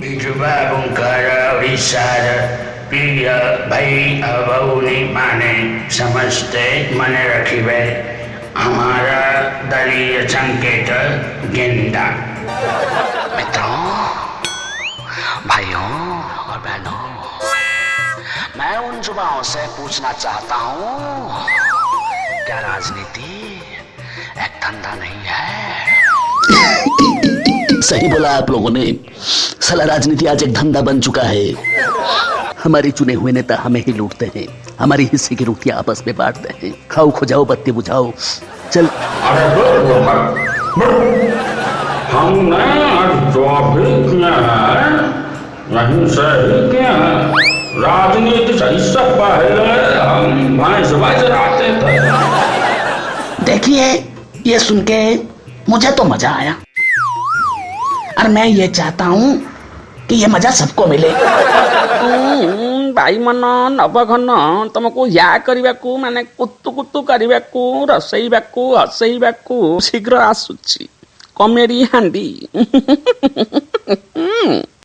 ବିଜୁ ବାବୁଙ୍କର ଓଡ଼ିଶାର ପ୍ରିୟ ଭାଇ ଆଉ ଭଉଣୀ ମାନେ ସମସ୍ତେ ମନେ ରଖିବେ हमारा दलीय संकेत गेंदा। मित्रों, भाइयों और बहनों, मैं उन युवाओं से पूछना चाहता हूँ, क्या राजनीति एक धंधा नहीं है? सही बोला आप लोगों ने। साला राजनीति आज एक धंधा बन चुका है। हमारे चुने हुए नेता हमें ही लूटते हैं, हमारी हिस्से की रोटियां आपस में बांटते हैं। खाओ खुजाओ बत्ती बुझाओ चल। हमने आज जो भी किया है वहीं से ही किया है। राजनीति से इससे पहले हम भैंस चराते थे। देखिए, ये सुन के मुझे तो मजा आया और मैं ये चाहता हूँ कि ये मजा सबको मिले। भाई मन नवघन तुमको या करने माने कुतु कुतु करने रसईवाकू हसईवाकू शीघ्र आसुची कमेडी हांडी।